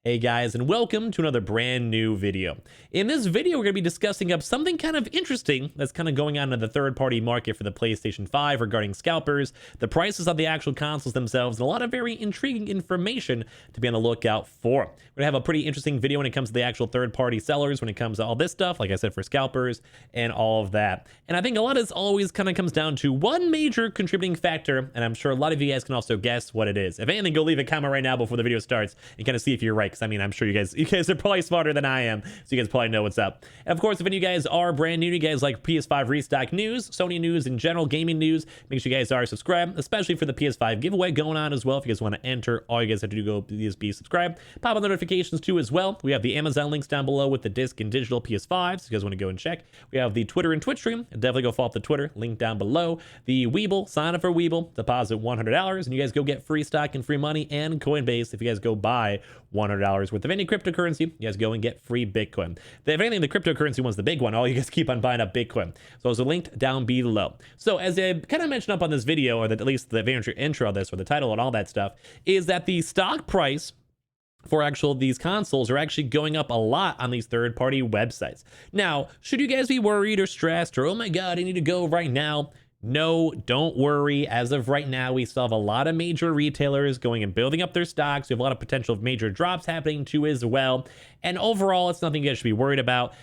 Hey guys, and welcome to another brand new video. In this video, we're going to be discussing up something kind of interesting that's kind of going on in the third-party market for the PlayStation 5 regarding scalpers, the prices of the actual consoles themselves, and a lot of very intriguing information to be on the lookout for. We're going to have a pretty interesting video when it comes to the actual third-party sellers, when it comes to all this stuff, like I said, for scalpers and all of that. And I think a lot of this always kind of comes down to one major contributing factor, and I'm sure a lot of you guys can also guess what it is. If anything, go leave a comment right now before the video starts and kind of see if you're right. I mean, I'm sure you guys are probably smarter than I am, so you guys probably know what's up. And of course, if any of you guys are brand new, you guys like PS5 Restock news, Sony news, in general, gaming news, make sure you guys are subscribed, especially for the PS5 giveaway going on as well. If you guys want to enter, all you guys have to do go be subscribed. Pop on the notifications too as well. We have the Amazon links down below with the disc and digital PS5s. If you guys want to go and check. We have the Twitter and Twitch stream. Definitely go follow up the Twitter link down below. The Weeble, sign up for Weeble, deposit $100, and you guys go get free stock and free money and Coinbase if you guys go buy $100 worth of any cryptocurrency. You guys go and get free Bitcoin. If anything, the cryptocurrency one's the big one. All you guys keep on buying up Bitcoin. So those are linked down below. So as I kind of mentioned up on this video, or at least the very intro of this, or the title and all that stuff, is that the stock price for these consoles are actually going up a lot on these third-party websites. Now, should you guys be worried or stressed or, oh my God, I need to go right now? No, don't worry. As of right now, we still have a lot of major retailers going and building up their stocks. We have a lot of potential major drops happening too as well. And overall, it's nothing you guys should be worried about.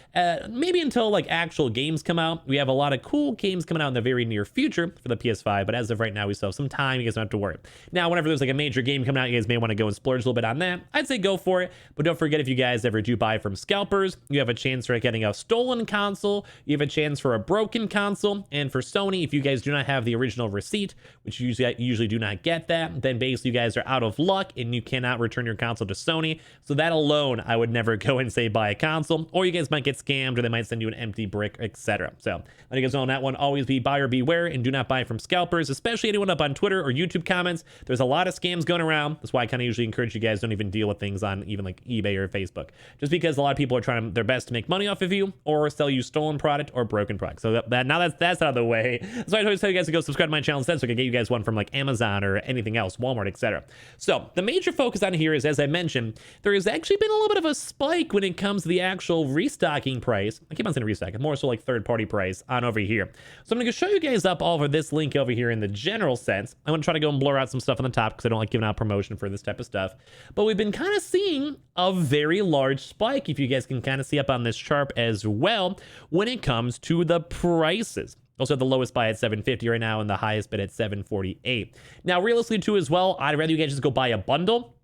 Maybe until like actual games come out. We have a lot of cool games coming out in the very near future for the PS5. But as of right now, we still have some time. You guys don't have to worry. Now, whenever there's like a major game coming out, you guys may want to go and splurge a little bit on that. I'd say go for it. But don't forget, if you guys ever do buy from scalpers, you have a chance for getting a stolen console. You have a chance for a broken console. And for Sony, if you guys do not have the original receipt, which you usually do not get that, then basically you guys are out of luck and you cannot return your console to Sony. So that alone, I would never go and say buy a console, or you guys might get scammed, or they might send you an empty brick, etc. So let you guys know on that one, always be buyer beware and do not buy from scalpers, especially anyone up on Twitter or YouTube comments. There's a lot of scams going around. That's why I kind of usually encourage you guys don't even deal with things on even like eBay or Facebook, just because a lot of people are trying their best to make money off of you or sell you stolen product or broken product. So now that's out of the way. So I always tell you guys to go subscribe to my channel instead, so I can get you guys one from like Amazon or anything else, Walmart, etc. So the major focus on here is, as I mentioned, there has actually been a little bit of a spike when it comes to the actual restocking price. I keep on saying restock, more so like third-party price on over here. So I'm going to show you guys up all over this link over here in the general sense. I'm going to try to go and blur out some stuff on the top because I don't like giving out promotion for this type of stuff. But we've been kind of seeing a very large spike, if you guys can kind of see up on this chart as well, when it comes to the prices. Also, the lowest buy at $750 right now and the highest bid at $748. Now, realistically, too, as well, I'd rather you guys just go buy a bundle.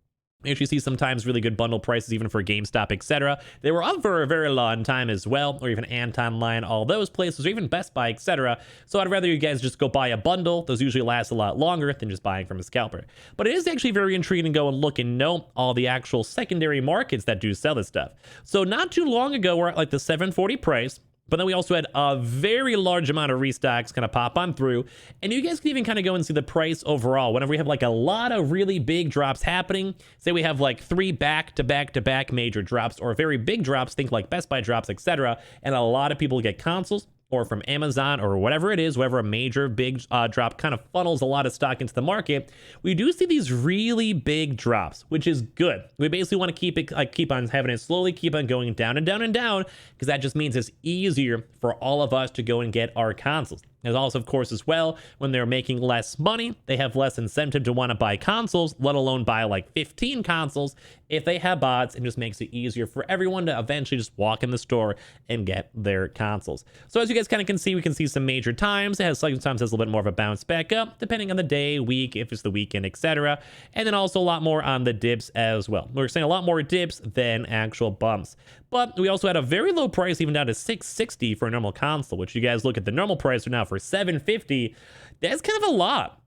You actually see sometimes really good bundle prices, even for GameStop, etc. They were up for a very long time as well, or even Antonline, all those places, or even Best Buy, etc. So I'd rather you guys just go buy a bundle. Those usually last a lot longer than just buying from a scalper. But it is actually very intriguing to go and look and note all the actual secondary markets that do sell this stuff. So not too long ago, we're at like the $740 price. But then we also had a very large amount of restocks kind of pop on through. And you guys can even kind of go and see the price overall. Whenever we have like a lot of really big drops happening, say we have like 3 back-to-back-to-back major drops, or very big drops, think like Best Buy drops, etc. And a lot of people get consoles, or from Amazon, or whatever it is, whatever a major big drop kind of funnels a lot of stock into the market, we do see these really big drops, which is good. We basically want to keep on having it slowly, keep on going down and down and down, because that just means it's easier for all of us to go and get our consoles. And also, of course, as well, when they're making less money, they have less incentive to want to buy consoles, let alone buy like 15 consoles if they have bots, and just makes it easier for everyone to eventually just walk in the store and get their consoles. So as you guys kind of can see, we can see some major times. It has sometimes has a little bit more of a bounce back up, depending on the day, week, if it's the weekend, etc. And then also a lot more on the dips as well. We're seeing a lot more dips than actual bumps. But we also had a very low price, even down to $660 for a normal console, which you guys look at the normal price right now for $750. That's kind of a lot.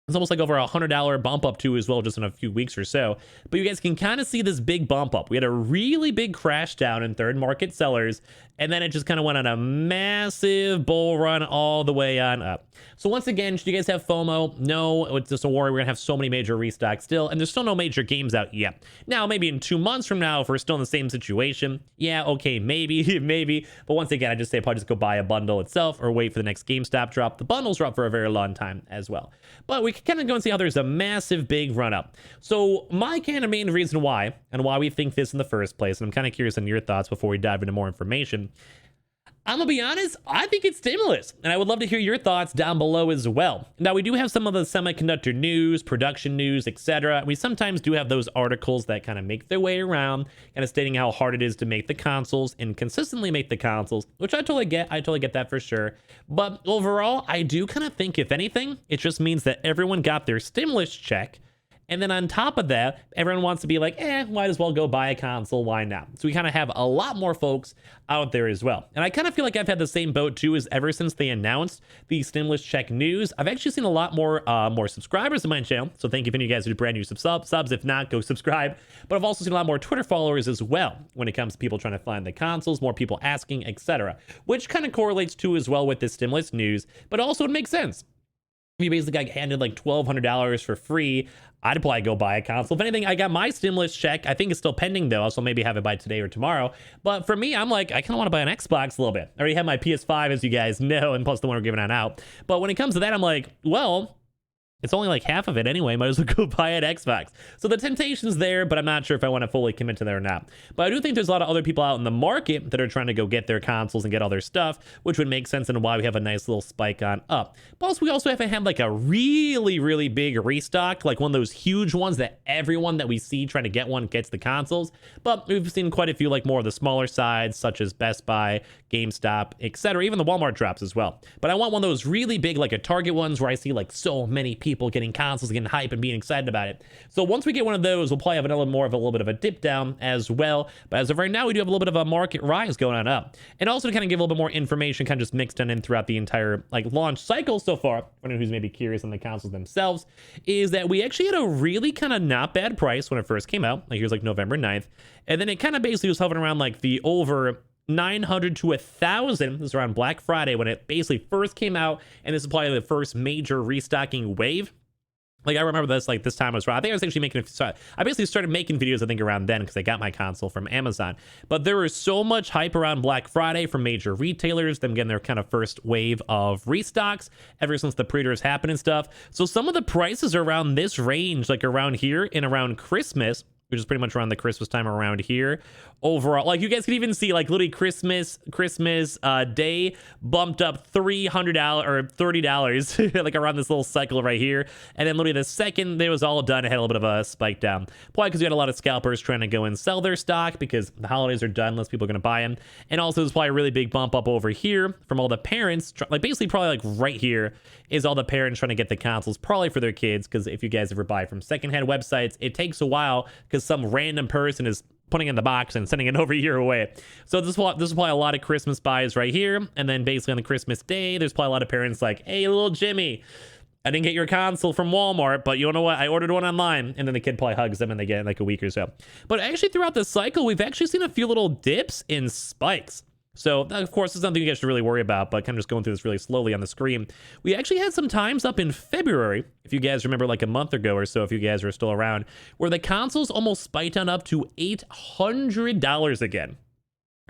It's almost like over a $100 bump up too as well, just in a few weeks or so. But you guys can kind of see this big bump up. We had a really big crash down in third market sellers, and then it just kind of went on a massive bull run all the way on up. So once again, should you guys have FOMO? No, it's just a worry. We're gonna have so many major restocks still, and there's still no major games out yet. Now, maybe in 2 months from now, if we're still in the same situation, yeah, okay, maybe, maybe. But once again, I just say probably just go buy a bundle itself or wait for the next GameStop drop. The bundles are up for a very long time as well. But we kind of go and see how there's a massive big run up. So my kind of main reason why, and why we think this in the first place, and I'm kind of curious on your thoughts before we dive into more information, I'm gonna be honest, I think it's stimulus, and I would love to hear your thoughts down below as well. Now, we do have some of the semiconductor news, production news, etc. We sometimes do have those articles that kind of make their way around, kind of stating how hard it is to make the consoles and consistently make the consoles, which I totally get. I totally get that for sure. But overall, I do kind of think, if anything, it just means that everyone got their stimulus check. And then on top of that, everyone wants to be like, might as well go buy a console. Why not? So we kind of have a lot more folks out there as well. And I kind of feel like I've had the same boat too, as ever since they announced the stimulus check news. I've actually seen a lot more subscribers in my channel. So thank you for any of you guys who are brand new subs. If not, go subscribe. But I've also seen a lot more Twitter followers as well when it comes to people trying to find the consoles, more people asking, etc. Which kind of correlates too as well with this stimulus news. But also it makes sense. You basically got handed like $1,200 for free. I'd probably go buy a console. If anything, I got my stimulus check. I think it's still pending though, so maybe have it by today or tomorrow. But for me, I'm like, I kind of want to buy an Xbox a little bit. I already have my PS5, as you guys know, and plus the one we're giving out. But when it comes to that, I'm like, well, it's only like half of it anyway. Might as well go buy an Xbox. So the temptation's there, but I'm not sure if I want to fully commit to that or not. But I do think there's a lot of other people out in the market that are trying to go get their consoles and get all their stuff, which would make sense and why we have a nice little spike on up. Plus, we also haven't had like a really, really big restock, like one of those huge ones that everyone that we see trying to get one gets the consoles. But we've seen quite a few like more of the smaller sides, such as Best Buy, GameStop, etc. Even the Walmart drops as well. But I want one of those really big, like a Target ones where I see like so many people getting consoles, getting hype and being excited about it. So once we get one of those, we'll probably have a little bit of a dip down as well. But as of right now, we do have a little bit of a market rise going on up. And also to kind of give a little bit more information, kind of just mixed in throughout the entire like launch cycle so far, for anyone who's maybe curious on the consoles themselves, is that we actually had a really kind of not bad price when it first came out. Like here's like November 9th. And then it kind of basically was hovering around like the over 900 to 1,000. This is around Black Friday when it basically first came out, and this is probably the first major restocking wave. Like I remember this, like this time I was I think I was actually making I basically started making videos I think around then because I got my console from Amazon. But there was so much hype around Black Friday from major retailers, them getting their kind of first wave of restocks ever since the pre-orders happened and stuff. So some of the prices are around this range, like around here and around Christmas, which is pretty much around the Christmas time around here. Overall, like you guys can even see like literally Christmas day bumped up $300 or $30 like around this little cycle right here. And then literally the second it was all done, it had a little bit of a spike down. Probably because we had a lot of scalpers trying to go and sell their stock because the holidays are done, less people are going to buy them. And also there's probably a really big bump up over here from all the parents, like basically probably like right here is all the parents trying to get the consoles probably for their kids. Because if you guys ever buy from secondhand websites, it takes a while because some random person is putting it in the box and sending it over here away. So this is probably a lot of Christmas buys right here. And then basically on the Christmas day, there's probably a lot of parents like, hey, little Jimmy, I didn't get your console from Walmart, but you know what? I ordered one online. And then the kid probably hugs them and they get it in like a week or so. But actually throughout the cycle, we've actually seen a few little dips in spikes. So, of course, it's nothing you guys should really worry about, but kind of just going through this really slowly on the screen. We actually had some times up in February, if you guys remember like a month ago or so, if you guys are still around, where the consoles almost spiked on up to $800 again.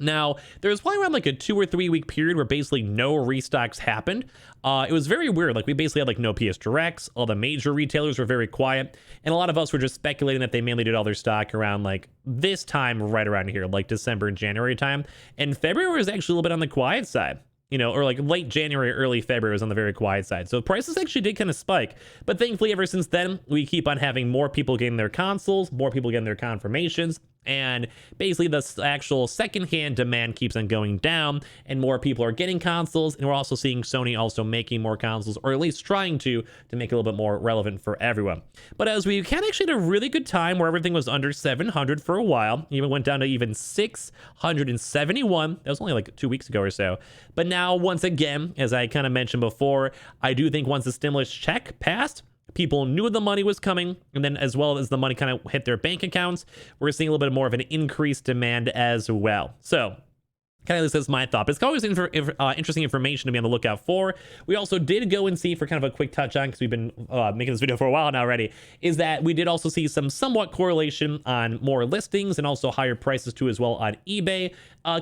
Now, there was probably around like a 2 or 3 week period where basically no restocks happened. It was very weird. Like we basically had like no PS Directs. All the major retailers were very quiet. And a lot of us were just speculating that they mainly did all their stock around like this time right around here, like December and January time. And February was actually a little bit on the quiet side. You know, or like late January, early February was on the very quiet side. So prices actually did kind of spike. But thankfully, ever since then, we keep on having more people getting their consoles, more people getting their confirmations. And basically, the actual secondhand demand keeps on going down, and more people are getting consoles. And we're also seeing Sony also making more consoles, or at least trying to make it a little bit more relevant for everyone. But as we can actually had a really good time where everything was under 700 for a while, even went down to even 671. That was only like 2 weeks ago or so. But now, once again, as I kind of mentioned before, I do think once the stimulus check passed, people knew the money was coming, and then as well as the money kind of hit their bank accounts, we're seeing a little bit more of an increased demand as well. So Kind of, this is my thought, but it's always interesting information to be on the lookout for. We also did go and see, for kind of a quick touch on, because we've been making this video for a while now already, is that we did also see some somewhat correlation on more listings and also higher prices too as well on eBay.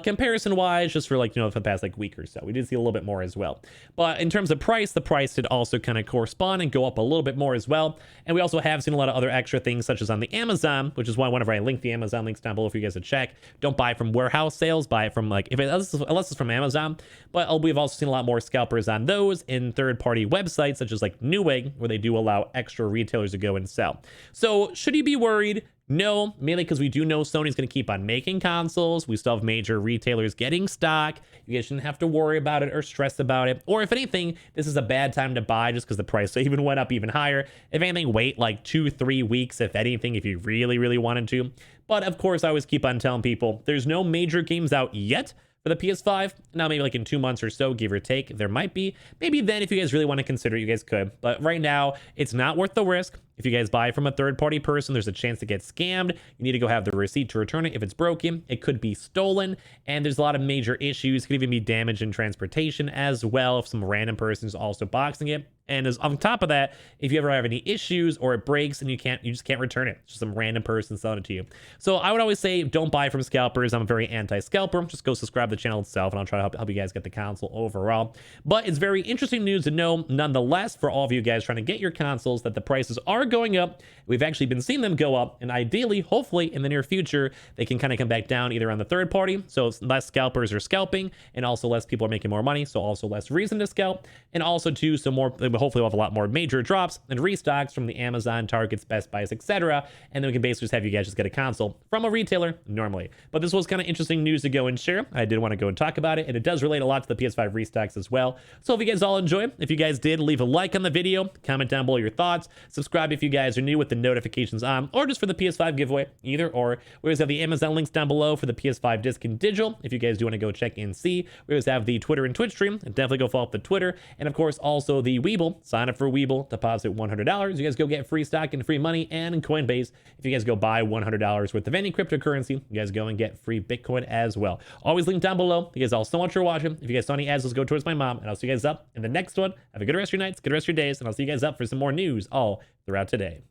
Comparison wise, just for like, for the past like week or so, we did see a little bit more as well. But in terms of price, the price did also kind of correspond and go up a little bit more as well. And we also have seen a lot of other extra things, such as on the Amazon, which is why whenever I link the Amazon links down below for you guys to check, don't buy from warehouse sales, buy it from like, unless it's from Amazon. But we've also seen a lot more scalpers on those in third-party websites, such as like Newegg, where they do allow extra retailers to go and sell. So should you be worried? No, mainly because we do know Sony's going to keep on making consoles. We still have major retailers getting stock. You guys shouldn't have to worry about it or stress about it. Or if anything, this is a bad time to buy just because the price even went up even higher. If anything, wait like 2-3 weeks, if anything, if you really, really wanted to. But of course, I always keep on telling people there's no major games out yet for the PS5. Now, maybe like in 2 months or so, give or take, there might be. Maybe then, if you guys really want to consider it, you guys could. But right now, it's not worth the risk. If you guys buy from a third-party person, there's a chance to get scammed. You need to go have the receipt to return it. If it's broken, it could be stolen. And there's a lot of major issues. It could even be damage in transportation as well if some random person is also boxing it. And as on top of that, if you ever have any issues or it breaks and you just can't return it, it's just some random person selling it to you. So I would always say don't buy from scalpers. I'm a very anti-scalper. Just go subscribe to the channel itself, and I'll try to help you guys get the console overall. But it's very interesting news to know, nonetheless, for all of you guys trying to get your consoles, that the prices are going up. We've actually been seeing them go up, and ideally, hopefully, in the near future, they can kind of come back down either on the third party, so less scalpers are scalping, and also less people are making more money, so also less reason to scalp, and also too, so more, hopefully we'll have a lot more major drops and restocks from the Amazon, Targets, Best Buys, etc., and then we can basically just have you guys just get a console from a retailer normally. But this was kind of interesting news to go and share. I did want to go and talk about it, and it does relate a lot to the PS5 restocks as well. So if you guys all enjoy, if you guys did, leave a like on the video, comment down below your thoughts, subscribe if you guys are new with the notifications on, or just for the PS5 giveaway, either or. We always have the Amazon links down below for the PS5 disc and digital if you guys do want to go check and see. We always have the Twitter and Twitch stream, and definitely go follow up the Twitter, and of course also the Weeble. Sign up for Weeble, deposit $100. You guys go get free stock and free money, and in Coinbase, if you guys go buy $100 worth of any cryptocurrency, you guys go and get free Bitcoin as well. Always linked down below. You guys all so much for watching. If you guys saw any ads, let's go towards my mom, and I'll see you guys up in the next one. Have a good rest of your nights, good rest of your days, and I'll see you guys up for some more news all throughout today.